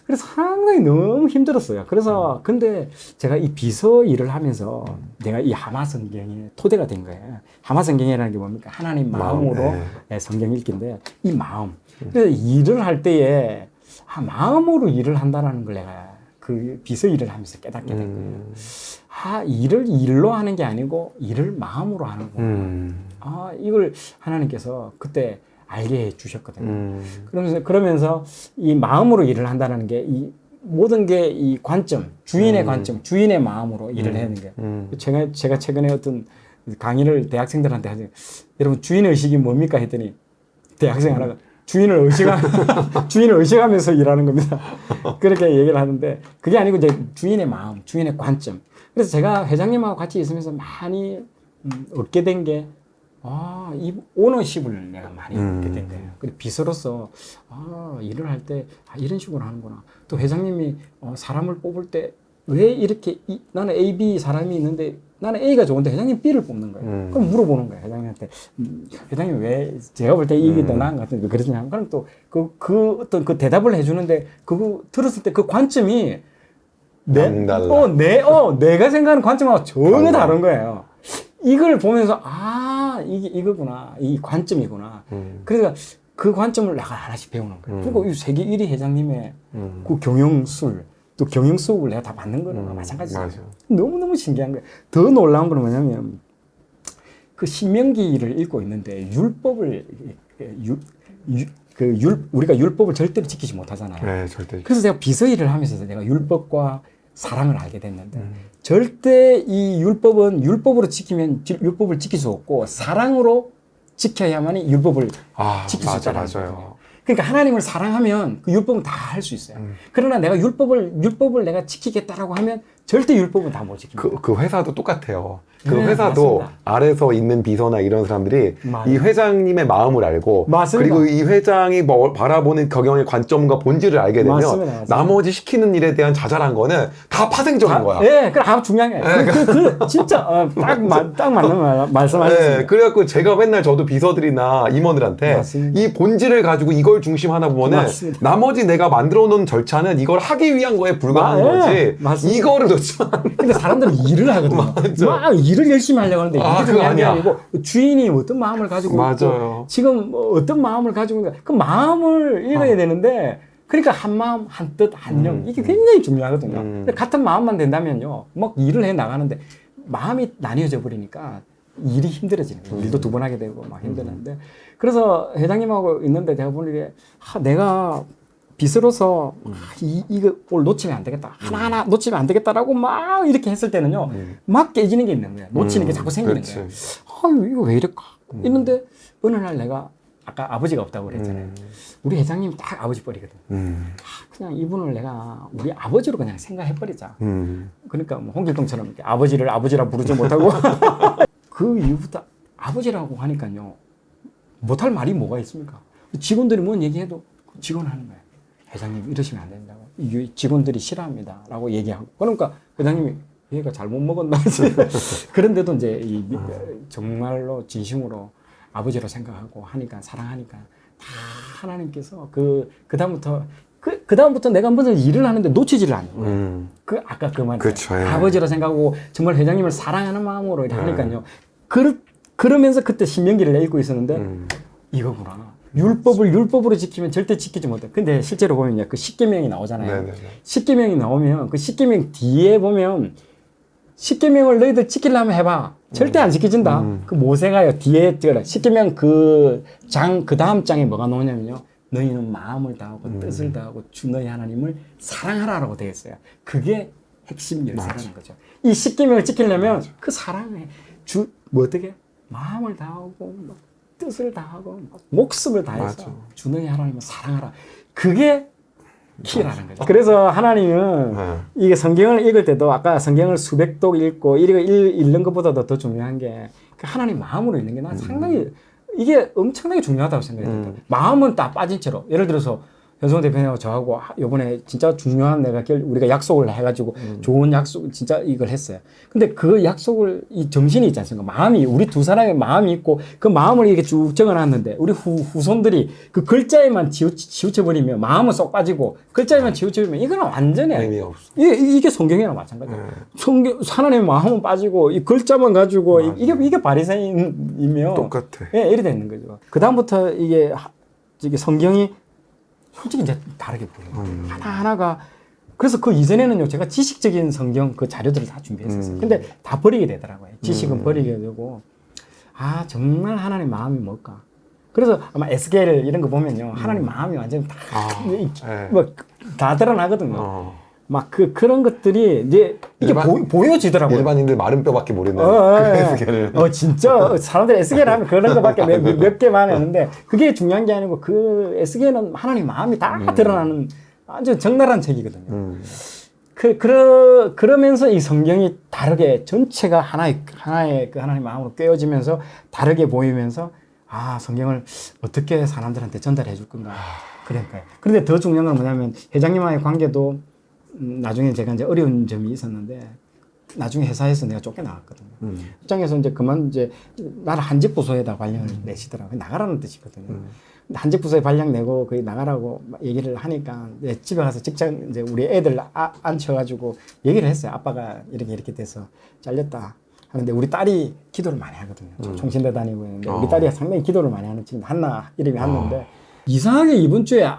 S1: 그래서 상당히 너무 힘들었어요. 그래서 근데 제가 이 비서 일을 하면서 내가 이 하마 성경의 토대가 된 거예요. 하마 성경이라는 게 뭡니까? 하나님 마음으로 성경 읽기인데 이 마음. 그래서 일을 할 때에 마음으로 일을 한다는 걸 내가 그 비서 일을 하면서 깨닫게 된 거예요. 일을 일로 하는 게 아니고 일을 마음으로 하는구나. 이걸 하나님께서 그때 알게 해 주셨거든요. 그러면서 이 마음으로 일을 한다는 게 이 모든 게 이 관점, 주인의 관점, 주인의 마음으로 일을 하는 게. 제가 최근에 어떤 강의를 대학생들한테 하죠. 여러분 주인 의식이 뭡니까 했더니 대학생 하나가 주인을 의식하면서 일하는 겁니다. 그렇게 얘기를 하는데 그게 아니고 이제 주인의 마음, 주인의 관점. 그래서 제가 회장님하고 같이 있으면서 많이 얻게 된 게 이 오너십을 내가 많이 얻게 된 거예요. 그리고 비서로서 일을 할 때 이런 식으로 하는구나. 또 회장님이 사람을 뽑을 때 왜 이렇게 나는 A, B 사람이 있는데 나는 A가 좋은데 회장님 B를 뽑는 거예요. 그럼 물어보는 거예요. 회장님한테 회장님 왜 제가 볼 때 이게 더 나은 것 같은데 왜 그러시냐. 그럼 또 어떤 그 대답을 해주는데 그거 들었을 때 그 관점이 내가 생각하는 관점하고 전혀 다른 거예요. 이걸 보면서 이거구나. 이 관점이구나. 그래서 그 관점을 내가 하나씩 배우는 거예요. 그리고 이 세계 1위 회장님의 그 경영술, 또 경영 수업을 내가 다 받는 거는 마찬가지예요. 너무너무 신기한 거예요. 더 놀라운 건 뭐냐면 그 신명기를 읽고 있는데 율법을 우리가 율법을 절대로 지키지 못하잖아요.
S2: 네, 절대.
S1: 그래서 제가 비서 일을 하면서 내가 율법과 사랑을 알게 됐는데 절대 이 율법으로 지키면 율법을 지킬 수 없고 사랑으로 지켜야만이 율법을 지킬 수 있다는 거예요. 그러니까 하나님을 사랑하면 그 율법은 다 할 수 있어요. 그러나 내가 율법을 내가 지키겠다라고 하면 절대 율법은 다 못 지킵니다.
S2: 그 회사도 똑같아요. 그 회사도 맞습니다. 아래서 있는 비서나 이런 사람들이 이 회장님의 마음을 알고 맞습니다. 그리고 이 회장이 바라보는 경영의 관점과 본질을 알게 되면 맞습니다. 나머지 시키는 일에 대한 자잘한 거는 다 파생적인 거야.
S1: 네, 그래 아주 중요한 거예요. 진짜 딱 맞는 말씀하셨습니다.
S2: 네, 그래갖고 제가 맨날 저도 비서들이나 임원들한테 맞습니다. 이 본질을 가지고 이걸 중심하나 보면은 맞습니다. 나머지 내가 만들어 놓은 절차는 이걸 하기 위한 거에 불과한 거지. 맞습니다. 이거를 좋죠.
S1: 근데 사람들은 일을 하거든요. 막 일을 열심히 하려고 하는데 이게 중요한 게 아니고 주인이 어떤 마음을 가지고 있고 지금 어떤 마음을 가지고 있는가 그 마음을 읽어야 되는데 그러니까 한 마음, 한 뜻, 한 영 이게 굉장히 중요하거든요. 근데 같은 마음만 된다면요, 막 일을 해 나가는데 마음이 나뉘어져 버리니까 일이 힘들어지는 거예요. 일도 두 번 하게 되고 막 힘드는데 그래서 회장님하고 있는데 제가 보니까 내가 빗으로서 이거 오늘 놓치면 안 되겠다. 하나하나 놓치면 안 되겠다라고 막 이렇게 했을 때는요, 막 깨지는 게 있는 거예요. 놓치는 게 자꾸 생기는 거예요. 이거 왜 이럴까? 있는데 어느 날 내가 아까 아버지가 없다고 그랬잖아요. 우리 회장님이 딱 아버지 뻘이거든. 그냥 이분을 내가 우리 아버지로 그냥 생각해버리자. 그러니까 뭐 홍길동처럼 이렇게 아버지를 아버지라 부르지 못하고 그 이후부터 아버지라고 하니까요, 못할 말이 뭐가 있습니까? 직원들이 뭔 얘기해도 직원 하는 거예요. 회장님 이러시면 안 된다고. 이게 직원들이 싫어합니다. 라고 얘기하고. 그러니까 회장님이 얘가 잘못 먹었나. 그런데도 이제 정말로 진심으로 아버지로 생각하고 하니까, 사랑하니까 다 하나님께서 그다음부터 내가 무슨 일을 하는데 놓치지를 않는 거예요. 아까 그 말.
S2: 그렇죠.
S1: 아버지로 생각하고 정말 회장님을 사랑하는 마음으로 이렇게 하니까요. 그러면서 그때 신명기를 읽고 있었는데 이거구나. 율법으로 지키면 절대 지키지 못해. 근데 실제로 보면요, 그 십계명이 나오잖아요. 십계명이 나오면 그 십계명 뒤에 보면 십계명을 너희들 지키려면 해봐. 절대 안 지켜진다. 그 모세가요 뒤에 십계명 그 다음 장에 뭐가 나오냐면요, 너희는 마음을 다하고 뜻을 다하고 주 너희 하나님을 사랑하라라고 되어 있어요. 그게 핵심 열쇠라는 거죠. 이 십계명을 지키려면 그 사랑에 어떻게 마음을 다하고 뜻을 다하고 목숨을 다해서 주 너희 하나님을 사랑하라. 그게 키라는 거죠. 그래서 하나님은 이게 성경을 읽을 때도 아까 성경을 수백 독 읽고 읽는 것보다도 더 중요한 게 하나님 마음으로 읽는 게 난 상당히 이게 엄청나게 중요하다고 생각해요. 마음은 딱 빠진 채로, 예를 들어서 현성 대표님하고 저하고 요번에 진짜 중요한 우리가 약속을 해가지고 좋은 약속 진짜 이걸 했어요. 근데 그 약속을 이 정신이 있지 않습니까? 마음이, 우리 두 사람의 마음이 있고 그 마음을 이렇게 쭉 적어놨는데 우리 후손들이 그 글자에만 치우쳐버리면 마음은 쏙 빠지고 글자에만 치우쳐버리면 이거는 완전히
S2: 의미 없어.
S1: 이게 성경이랑 마찬가지예요. 하나님의 마음은 빠지고 이 글자만 가지고 이게 바리새인이면
S2: 똑같아.
S1: 예, 이래 되는 거죠. 그 다음부터 이게 성경이 솔직히 이제 다르게 보여요. 하나하나가. 그래서 그 이전에는요, 제가 지식적인 성경 그 자료들을 다 준비했었어요. 근데 다 버리게 되더라고요. 지식은 버리게 되고, 정말 하나님 마음이 뭘까? 그래서 아마 에스겔 이런 거 보면요, 하나님 마음이 완전 다 드러나거든요. 막 그런 것들이 이제 이게 보여지더라고요.
S2: 일반인들 마른 뼈밖에 모르는 에스겔을.
S1: 진짜 사람들이 에스겔 하면 그런 거밖에 몇 개만 했는데 그게 중요한 게 아니고 그 에스겔은 하나님 마음이 다 드러나는 아주 적나라한 책이거든요. 그러면서 이 성경이 다르게 전체가 하나의 그 하나님 마음으로 꿰어지면서 다르게 보이면서 성경을 어떻게 사람들한테 전달해 줄 건가. 그러니까요. 그런데 더 중요한 건 뭐냐면 회장님과의 관계도 나중에 제가 이제 어려운 점이 있었는데 나중에 회사에서 내가 쫓겨나갔거든요. 직장에서 이제 나를 한직 부서에다 발령을 내시더라고요. 나가라는 뜻이거든요. 한직 부서에 발령 내고 거기 나가라고 얘기를 하니까 집에 가서 직장 이제 우리 애들 앉혀가지고 얘기를 했어요. 아빠가 이렇게 돼서 잘렸다 하는데 우리 딸이 기도를 많이 하거든요. 총신대 다니고 있는데 우리 딸이 상당히 기도를 많이 하는 친구 한나 이름이 한나인데 이상하게 이번 주에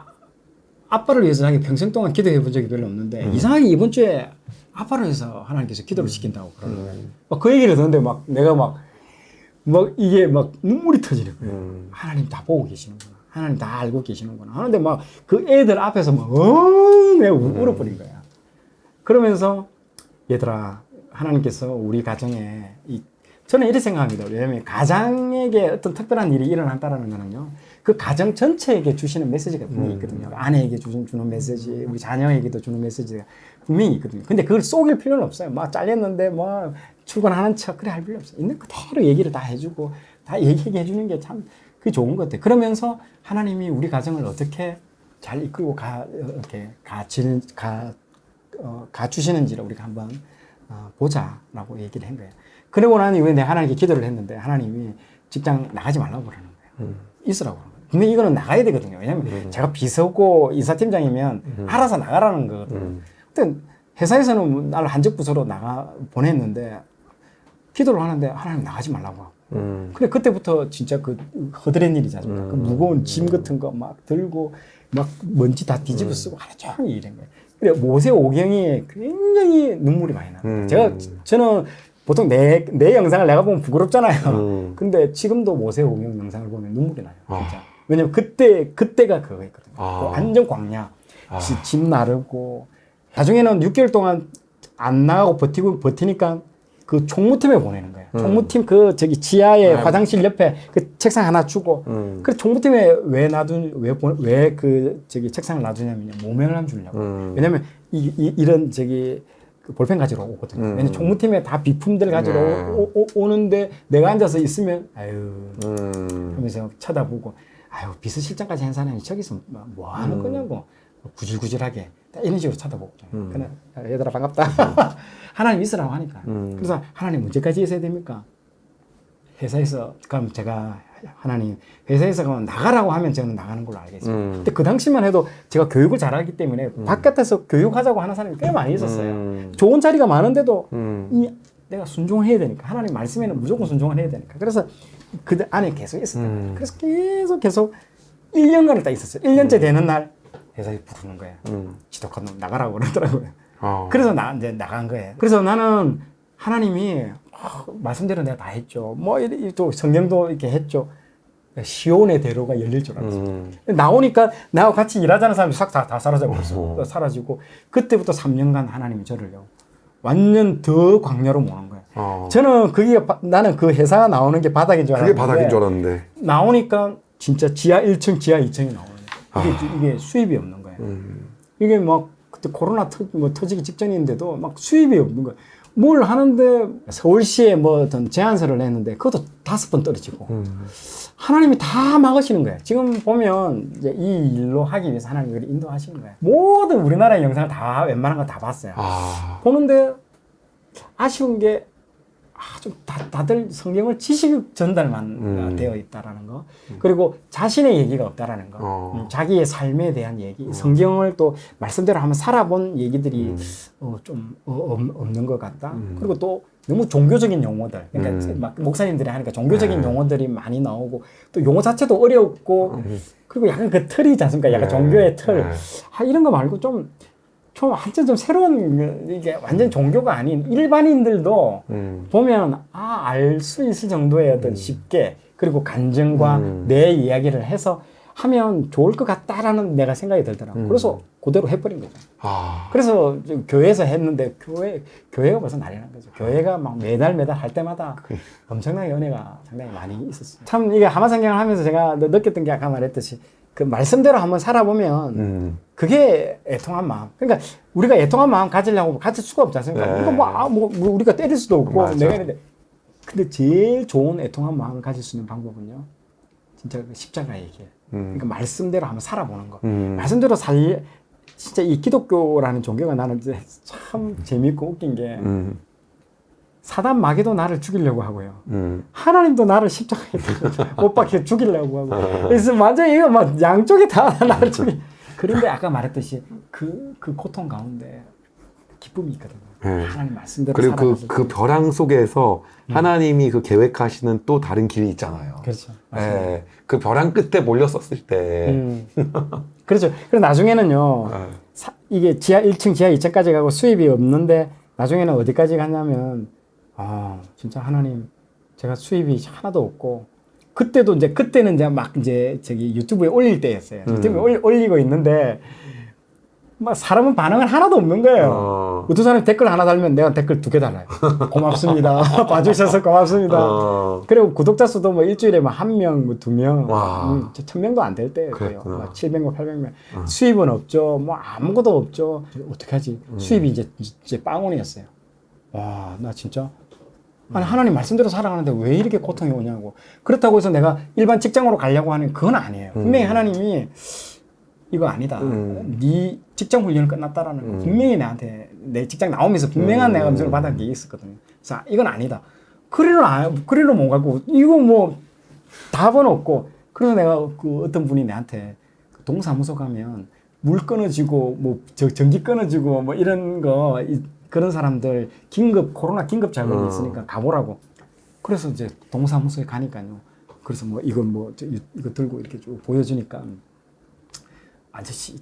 S1: 아빠를 위해서 자기 평생 동안 기도해 본 적이 별로 없는데 이상하게 이번 주에 아빠를 위해서 하나님께서 기도를 시킨다고 그러는 거예요. 그 얘기를 듣는데 내가 이게 눈물이 터지는 거예요. 하나님 다 보고 계시는구나. 하나님 다 알고 계시는구나. 하는데 그 애들 앞에서 내가 울어버린 거야. 그러면서 얘들아, 하나님께서 우리 가정에 저는 이렇게 생각합니다. 왜냐하면 가장에게 어떤 특별한 일이 일어났다는 거는요, 그 가정 전체에게 주시는 메시지가 분명히 있거든요. 아내에게 주는 메시지, 우리 자녀에게도 주는 메시지가 분명히 있거든요. 근데 그걸 속일 필요는 없어요. 잘렸는데 출근하는 척 그래 할 필요 없어요. 있는 그대로 얘기를 다 해주고 다 얘기해 주는 게 참 그게 좋은 것 같아요. 그러면서 하나님이 우리 가정을 어떻게 잘 이끌고 가주시는지를 우리가 한번 보자라고 얘기를 한 거예요. 그러고 난 이후에 내가 하나님께 기도를 했는데 하나님이 직장 나가지 말라고 그러는 거예요. 있으라고 그러는 거예요. 분명히 이거는 나가야 되거든요. 왜냐하면 제가 비서고 이사팀장이면 알아서 나가라는 거거든요. 근데 회사에서는 나를 한적 부서로 보냈는데 기도를 하는데 하나님 나가지 말라고. 그래 그때부터 진짜 그 허드렛 일이지 않습니까? 그 무거운 짐 같은 거 막 들고 막 먼지 다 뒤집어 쓰고 하루 종일 이런 거예요. 그래 모세오경이 굉장히 눈물이 많이 나요. 저는 보통 내 영상을 내가 보면 부끄럽잖아요. 근데 지금도 모세오경 영상을 보면 눈물이 나요. 진짜. 왜냐면 그때가 그거였거든요. 완전 광야. 짐 나르고 나중에는 6개월 동안 안 나가고 버티니까 그 총무팀에 보내는 거예요. 총무팀 지하에 화장실 옆에 그 책상 하나 주고, 그 총무팀에 왜 책상을 놔두냐면요. 모면을 주려고. 왜냐면 이런 그 볼펜 가지러 오거든요. 왜냐면 총무팀에 다 비품들 가지러 오는데 내가 앉아서 있으면, 아유, 하면서 쳐다보고, 아유, 비서실장까지 한 사람이 저기서 뭐 하는 거냐고. 구질구질하게. 이런 식으로 쳐다보고. 그냥, 얘들아, 반갑다. 하나님 있으라고 하니까. 그래서 하나님 언제까지 있어야 됩니까? 회사에서, 그럼 제가 하나님, 회사에서 그럼 나가라고 하면 저는 나가는 걸로 알겠습니다. 근데 그 당시만 해도 제가 교육을 잘하기 때문에 바깥에서 교육하자고 하는 사람이 꽤 많이 있었어요. 좋은 자리가 많은데도 내가 순종을 해야 되니까. 하나님 말씀에는 무조건 순종을 해야 되니까. 그래서 그 안에 계속 있었어요. 그래서 계속 1년간을 딱 있었어요. 1년째 되는 날 회사에 부르는 거예요. 지독한 놈 나가라고 그러더라고요. 그래서 이제 나간 거예요. 그래서 나는 하나님이 말씀대로 내가 다 했죠. 뭐 또 성경도 이렇게 했죠. 시온의 대로가 열릴 줄 알았어요. 나오니까 나하고 같이 일하자는 사람이 싹 다 사라져 버렸어. 사라지고 그때부터 3년간 하나님이 저를요. 완전 더 광야로 모는 거예요. 저는 나는 그 회사 나오는 게 바닥인 줄 알았는데.
S2: 그게 바닥인 줄 알았는데.
S1: 나오니까 진짜 지하 1층, 지하 2층이 나오는 거예요. 이게 수입이 없는 거예요. 이게 막 그때 코로나 터지기 직전인데도 막 수입이 없는 거예요. 뭘 하는데 서울시에 뭐 어떤 제안서를 냈는데 그것도 5번 떨어지고 하나님이 다 막으시는 거예요. 지금 보면 이제 이 일로 하기 위해서 하나님이 인도하시는 거예요. 모든 우리나라의 영상을 다 웬만한 거 다 봤어요. 보는데 아쉬운 게 좀 다들 성경을 지식 전달만 되어 있다라는 거, 그리고 자신의 얘기가 없다라는 거, 자기의 삶에 대한 얘기, 성경을 또 말씀대로 한번 살아본 얘기들이 좀 없는 것 같다. 그리고 또 너무 종교적인 용어들, 그러니까 막 목사님들이 하니까 종교적인 용어들이 많이 나오고 또 용어 자체도 어렵고 그리고 약간 그 틀이지 않습니까? 약간 종교의 틀. 이런 거 말고 좀 한참 좀 새로운, 이게 완전 종교가 아닌 일반인들도 보면 알 수 있을 정도의 어떤 쉽게, 그리고 간증과 내 이야기를 해서 하면 좋을 것 같다라는 내가 생각이 들더라고요. 그래서 그대로 해버린 거죠. 그래서 교회에서 했는데 교회가 벌써 난리 난 거죠. 교회가 막 매달 할 때마다 엄청나게 은혜가 상당히 많이 있었어요. 참 이게 하마성경을 하면서 제가 느꼈던 게 아까 말했듯이 그 말씀대로 한번 살아보면 그게 애통한 마음. 그러니까 우리가 애통한 마음 가지려고 가질 수가 없지 않습니까? 이거 뭐 우리가 때릴 수도 없고 내가 했는데, 근데 제일 좋은 애통한 마음을 가질 수 있는 방법은요, 진짜 십자가의 얘기예요. 그러니까 말씀대로 한번 살아보는 거. 말씀대로 진짜 이 기독교라는 종교가 나는 참 재밌고 웃긴 게 사단 마귀도 나를 죽이려고 하고요. 하나님도 나를 십자가에 못 박혀 죽이려고 하고. 그래서 완전 이거 막 양쪽이 다 나를 그런데 아까 말했듯이 그 고통 가운데 기쁨이 있거든요. 하나님 말씀대로
S2: 그리고 그 벼랑 속에서 하나님이 그 계획하시는 또 다른 길이 있잖아요.
S1: 그렇죠.
S2: 그 벼랑 끝에 몰렸었을 때.
S1: 그렇죠. 그리고 나중에는요, 이게 지하 1층, 지하 2층까지 가고 수입이 없는데 나중에는 어디까지 갔냐면, 진짜 하나님, 제가 수입이 하나도 없고, 그때는 저기 유튜브에 올릴 때였어요. 유튜브에 올리고 있는데, 막 사람은 반응은 하나도 없는 거예요. 어떤 사람이 댓글 하나 달면 내가 댓글 2개 달아요. 고맙습니다. 봐주셔서 고맙습니다. 그리고 구독자 수도 뭐 일주일에 뭐 1명, 2명, 1000명도 안 될 때였고요. 700명, 800명. 수입은 없죠. 뭐 아무것도 없죠. 어떻게 하지? 수입이 이제 빵원이었어요. 와, 나 진짜. 아니, 하나님 말씀대로 살아가는데 왜 이렇게 고통이 오냐고. 그렇다고 해서 내가 일반 직장으로 가려고 하는 그건 아니에요. 분명히 하나님이 이거 아니다. 네 직장 훈련은 끝났다라는 거 분명히 내 직장 나오면서 분명한 내가 음성을 받은 게 있었거든요. 그래서 이건 아니다. 그리로 못 가고 이거 뭐 답은 없고. 그래서 내가 그 어떤 분이 내한테 동사무소 가면 물 끊어지고 뭐 전기 끊어지고 뭐 이런 거 그런 사람들 코로나 긴급 자금이 있으니까 가보라고. 그래서 이제 동사무소에 가니까요. 그래서 뭐 이거 이거 들고 이렇게 쭉 보여주니까 아저씨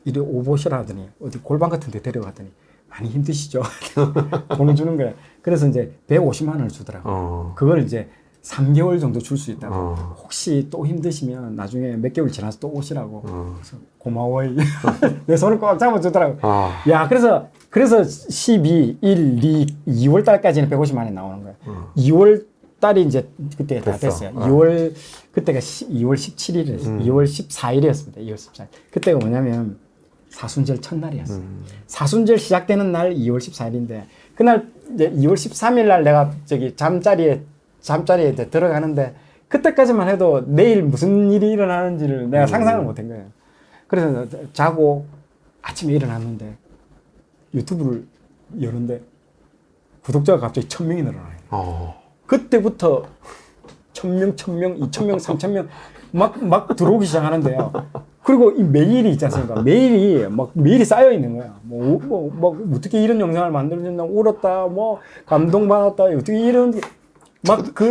S1: 이래 오보시라 하더니 어디 골방 같은 데 데려갔더니 많이 힘드시죠? 돈을 주는 거야. 그래서 이제 150만 원을 주더라고. 그걸 이제 3개월 정도 줄 수 있다고. 혹시 또 힘드시면 나중에 몇 개월 지나서 또 오시라고. 그래서 고마워요. 내 손을 꽉 잡아주더라고. 야, 그래서 12, 1, 2월 달까지는 150만 원이 나오는 거야. 2월 달이 이제 그때 다 됐어요. 2월, 그때가 2월 17일이었어요. 2월 14일이었습니다. 2월 14일. 그때가 뭐냐면 사순절 첫날이었어요. 사순절 시작되는 날 2월 14일인데, 그날 이제 2월 13일 날 내가 잠자리에 들어가는데, 그때까지만 해도 내일 무슨 일이 일어나는지를 내가 상상을 못 한 거예요. 그래서 자고 아침에 일어났는데, 유튜브를 여는데, 구독자가 갑자기 1000명이 늘어나요. 그때부터 1000명, 2,000명, 3,000명 막 들어오기 시작하는데요. 그리고 이 메일이 있지 않습니까? 메일이 쌓여 있는 거야. 어떻게 이런 영상을 만들어줬나, 울었다, 감동받았다, 어떻게 이런,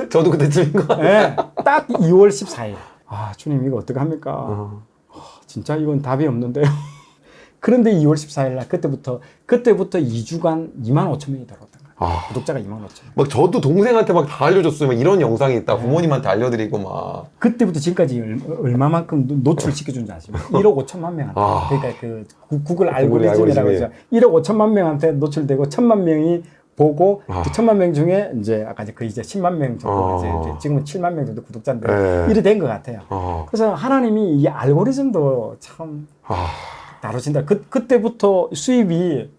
S2: 저도 그때쯤인 거 같아요.
S1: 네, 딱 2월 14일. 아, 주님, 이거 어떡합니까? 진짜 이건 답이 없는데요. 그런데 2월 14일 날, 그때부터 2주간 25,000명이 들어왔던 거예요. 구독자가 25,000명.
S2: 막 저도 동생한테 막 다 알려줬어요. 막 이런 영상이 있다. 부모님한테 알려드리고 막.
S1: 그때부터 지금까지 얼마만큼 노출시켜준지 아십니까? 1억 5천만 명한테. 그러니까 그 구글 알고리즘이라고 하죠. 1억 5천만 명한테 노출되고 1,000만 명이 보고 그 1,000만 명 중에 이제 아까 이제 10만 명 정도 이제 지금은 7만 명 정도 구독자인데 이래 된 것 같아요. 그래서 하나님이 이 알고리즘도 참 다루신다. 그때부터 수입이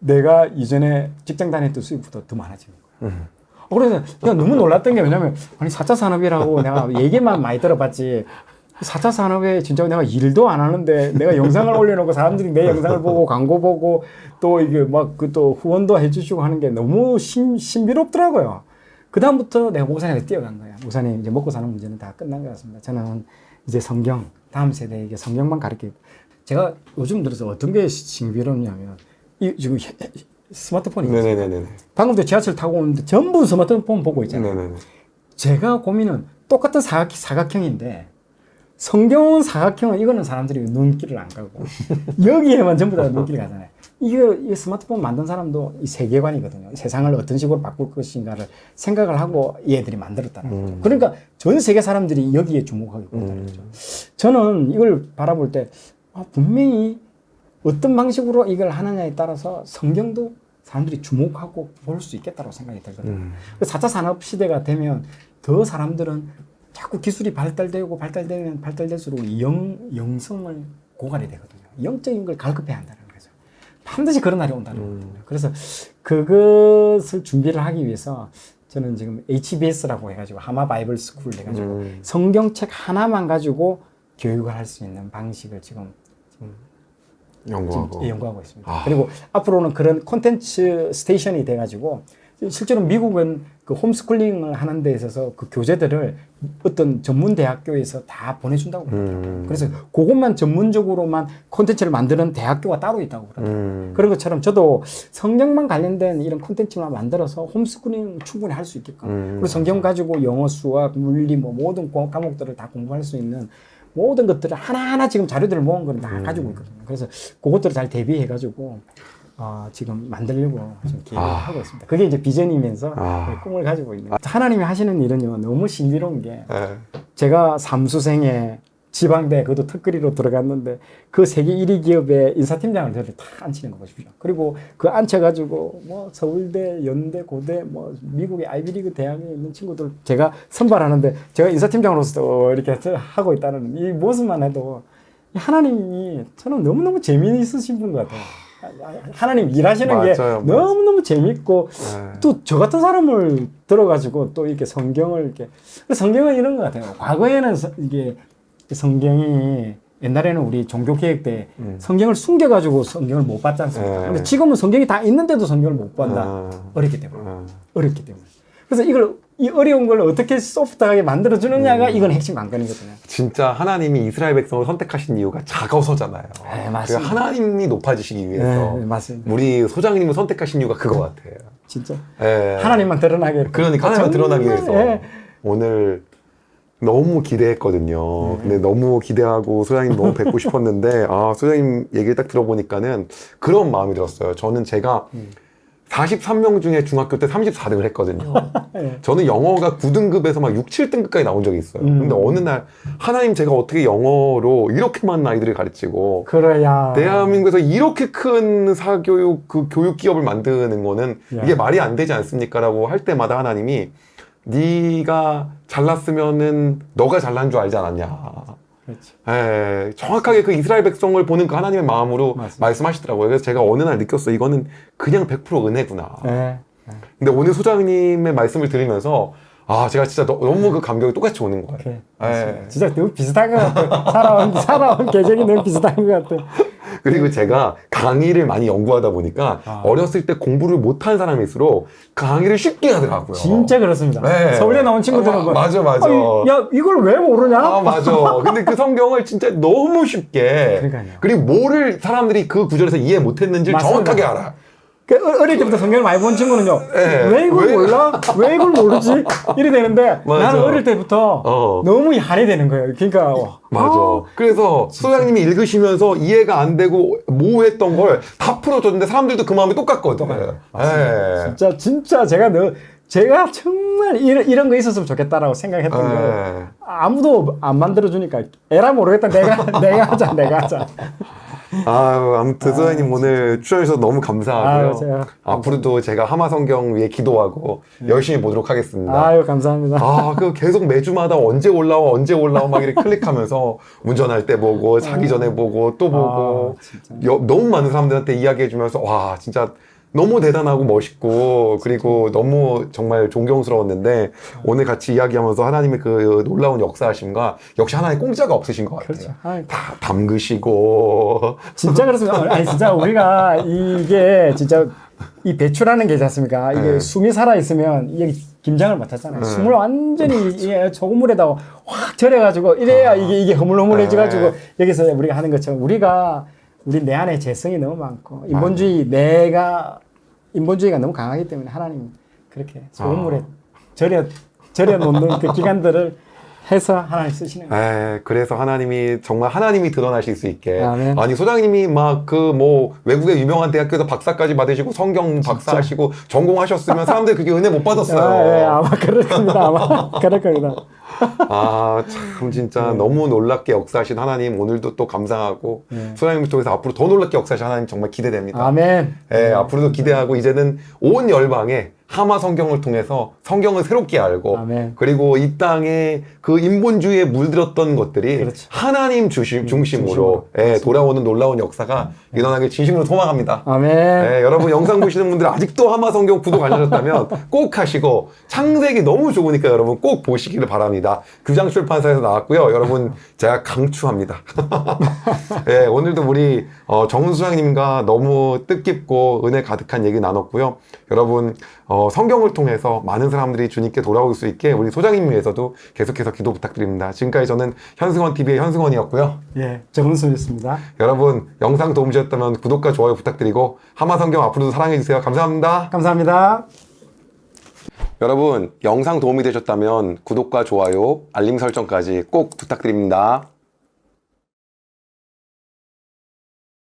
S1: 내가 이전에 직장 다녔던 수입보다 더 많아지는 거예요. 그래서 내가 너무 놀랐던 게 뭐냐면, 아니 4차 산업이라고 내가 얘기만 많이 들어봤지, 4차 산업에 진짜 내가 일도 안 하는데 내가 영상을 올려놓고 사람들이 내 영상을 보고 광고 보고 또 이게 또 후원도 해주시고 하는 게 너무 신비롭더라고요. 그 다음부터 내가 목사님한테 뛰어간 거야. 목사님, 이제 먹고 사는 문제는 다 끝난 것 같습니다. 저는 이제 성경, 다음 세대에게 성경만 가르치고. 제가 요즘 들어서 어떤 게 신비롭냐면, 지금 스마트폰이 있어요. 방금도 지하철 타고 오는데 전부 스마트폰 보고 있잖아요. 제가 고민은 똑같은 사각형인데, 성경은 사각형은 이거는 사람들이 눈길을 안 가고 여기에만 전부 다 눈길이 가잖아요. 이 스마트폰 만든 사람도 이 세계관이거든요. 세상을 어떤 식으로 바꿀 것인가를 생각을 하고 얘들이 만들었다는 거죠. 그러니까 전 세계 사람들이 여기에 주목하게 된다는 거죠. 저는 이걸 바라볼 때 분명히 어떤 방식으로 이걸 하느냐에 따라서 성경도 사람들이 주목하고 볼 수 있겠다고 생각이 들거든요. 4차 산업 시대가 되면 더 사람들은 자꾸 기술이 발달되면 발달될수록 영성을 고갈이 되거든요. 영적인 걸 갈급해야 한다는 거죠. 반드시 그런 날이 온다는 거거든요. 그래서 그것을 준비를 하기 위해서 저는 지금 HBS라고 해가지고 하마 바이블 스쿨 해가지고 성경책 하나만 가지고 교육을 할 수 있는 방식을 지금 연구하고 있습니다. 그리고 앞으로는 그런 콘텐츠 스테이션이 돼가지고 실제로 미국은 그 홈스쿨링을 하는 데 있어서 그 교재들을 어떤 전문 대학교에서 다 보내준다고 그러더라고요. 그래서 그것만 전문적으로만 콘텐츠를 만드는 대학교가 따로 있다고 그러더라고요. 그런 것처럼 저도 성경만 관련된 이런 콘텐츠만 만들어서 홈스쿨링 충분히 할 수 있게끔 그리고 성경 가지고 영어, 수학, 물리 모든 과목들을 다 공부할 수 있는 모든 것들을 하나하나 지금 자료들을 모은 걸 다 가지고 있거든요. 그래서 그것들을 잘 대비해가지고 지금 만들려고 지금 계획을 하고 있습니다. 그게 이제 비전이면서 꿈을 가지고 있는 거예요. 하나님이 하시는 일은요, 너무 신비로운 게 제가 삼수생에 지방대 그것도 특거리로 들어갔는데 그 세계 1위 기업의 인사팀장을 저를 다 앉히는 거 보십시오. 그리고 그 앉혀가지고 서울대, 연대, 고대, 미국의 아이비리그 대학에 있는 친구들 제가 선발하는데 제가 인사팀장으로서 이렇게 하고 있다는 이 모습만 해도 하나님이 저는 너무너무 재미있으신 분 같아요. 하나님 일하시는 게 너무너무 재밌고 또 저 같은 사람을 들어가지고 또 이렇게 성경을 이렇게 성경은 이런 것 같아요. 과거에는 이게 성경이 옛날에는 우리 종교개혁 때 성경을 숨겨가지고 성경을 못 봤지 않습니까? 근데 지금은 성경이 다 있는데도 성경을 못 본다. 어렵기 때문에. 그래서 이 어려운 걸 어떻게 소프트하게 만들어주느냐가 이건 핵심 관건이거든요.
S2: 진짜 하나님이 이스라엘 백성을 선택하신 이유가 작아서잖아요.
S1: 네, 맞습니다.
S2: 하나님이 높아지시기 위해서
S1: 네, 맞습니다.
S2: 우리 소장님을 선택하신 이유가 그거 같아요.
S1: 진짜
S2: 네.
S1: 하나님만 드러나게.
S2: 그러니까 하나님만 드러나기 위해서
S1: 네.
S2: 오늘 너무 기대했거든요. 근데 너무 기대하고 소장님 너무 뵙고 싶었는데 소장님 얘기를 딱 들어보니까는 그런 마음이 들었어요. 저는 제가 43명 중에 중학교 때 34등을 했거든요.
S1: 네.
S2: 저는 영어가 9등급에서 막 6, 7등급까지 나온 적이 있어요. 근데 어느 날 하나님 제가 어떻게 영어로 이렇게 많은 아이들을 가르치고
S1: 그래야
S2: 대한민국에서 이렇게 큰 사교육 그 교육 기업을 만드는 거는 이게 말이 안 되지 않습니까? 라고 할 때마다 하나님이 네가 잘났으면은 너가 잘난 줄 알지 않았냐.
S1: 그렇죠.
S2: 정확하게 그 이스라엘 백성을 보는 그 하나님의 마음으로
S1: 맞습니다.
S2: 말씀하시더라고요. 그래서 제가 어느 날 느꼈어요. 이거는 그냥 100% 은혜구나.
S1: 네.
S2: 근데 오늘 소장님의 말씀을 들으면서 제가 진짜 너무 그 감격이 똑같이 오는 거예요.
S1: 네. 진짜 너무 비슷한 것 같아요. 살아온 계정이 너무 비슷한 것 같아요.
S2: 그리고 제가 강의를 많이 연구하다 보니까 어렸을 때 공부를 못한 사람일수록 강의를 쉽게 하더라고요.
S1: 진짜 그렇습니다.
S2: 네.
S1: 서울대 나온 친구들은
S2: 맞아.
S1: 야 이걸 왜 모르냐?
S2: 맞아. 근데 그 성경을 진짜 너무 쉽게
S1: 그러니까요.
S2: 그리고 뭐를 사람들이 그 구절에서 이해 못했는지를
S1: 맞습니다.
S2: 정확하게 알아.
S1: 어릴 때부터 성경을 많이 본 친구는요.
S2: 네.
S1: 왜 이걸 몰라? 왜 이걸 모르지? 이래 되는데
S2: 맞아.
S1: 나는 어릴 때부터 너무 한이 되는 거예요. 그러니까
S2: 맞아. 그래서 소장님이 읽으시면서 이해가 안 되고 모호했던 걸 다 풀어줬는데 사람들도 그 마음이 똑같거든요.
S1: 진짜 제가 정말 이런 거 있었으면 좋겠다라고 생각했던 게 아무도 안 만들어주니까 에라 모르겠다. 내가 하자.
S2: 아무튼 소장님 오늘 출연해주셔서 너무 감사하고요.
S1: 제가
S2: 앞으로도 제가 하마성경 위해 기도하고 열심히 보도록 하겠습니다.
S1: 아유 감사합니다.
S2: 그 계속 매주마다 언제 올라와 막 이렇게 클릭하면서 운전할 때 보고 자기 전에 보고 또 보고 너무 많은 사람들한테 이야기해주면서 와 진짜 너무 대단하고 멋있고 그리고 너무 정말 존경스러웠는데 오늘 같이 이야기하면서 하나님의 그 놀라운 역사하심과 역시 하나의 공짜가 없으신 것 같아요.
S1: 그렇죠.
S2: 다 담그시고
S1: 진짜 그렇습니다. 아니 진짜 우리가 이게 진짜 이 배추라는 게 있지 않습니까? 이게 숨이 살아 있으면 이게 김장을 못 하잖아요. 숨을 완전히 소금물에다가 확 절여가지고 이래야 이게 허물허물해져가지고 여기서 우리가 하는 것처럼 우리 내 안에 재성이 너무 많고 인본주의가 너무 강하기 때문에 하나님 그렇게 소금물에 절여 놓는 그 기간들을 해서 하나님 쓰시는 거예요.
S2: 그래서 하나님이 정말 하나님이 드러나실 수 있게.
S1: 아멘.
S2: 아니 소장님이 막 외국의 유명한 대학교에서 박사까지 받으시고 성경 박사하시고 전공하셨으면 사람들이 그게 은혜 못 받았어요.
S1: 아마 그럴 겁니다. 아마 그럴 겁니다.
S2: 참 진짜 너무 놀랍게 역사하신 하나님 오늘도 또 감사하고 소장님을 통해서 앞으로 더 놀랍게 역사하신 하나님 정말 기대됩니다.
S1: 아멘.
S2: 앞으로도 기대하고 이제는 온 열방에 하마 성경을 통해서 성경을 새롭게 알고
S1: 아멘.
S2: 그리고 이 땅에 그 인본주의에 물들었던 것들이
S1: 그렇죠.
S2: 하나님 중심으로 돌아오는 놀라운 역사가 일어나길 진심으로 소망합니다.
S1: 아멘.
S2: 여러분 영상 보시는 분들 아직도 하마 성경 구독 안 하셨다면 꼭 하시고 창세기 너무 좋으니까 여러분 꼭 보시기를 바랍니다. 규장출판사에서 나왔고요. 여러분 제가 강추합니다. 오늘도 우리 정훈 수장님과 너무 뜻깊고 은혜 가득한 얘기 나눴고요. 여러분 성경을 통해서 많은 사람들이 주님께 돌아올 수 있게 우리 소장님 위해서도 계속해서 기도 부탁드립니다. 지금까지 저는 현승원TV의 현승원이었고요.
S1: 정은수였습니다.
S2: 여러분 영상 도움 주셨다면 구독과 좋아요 부탁드리고 하마성경 앞으로도 사랑해주세요. 감사합니다.
S1: 감사합니다.
S2: 여러분 영상 도움이 되셨다면 구독과 좋아요, 알림 설정까지 꼭 부탁드립니다.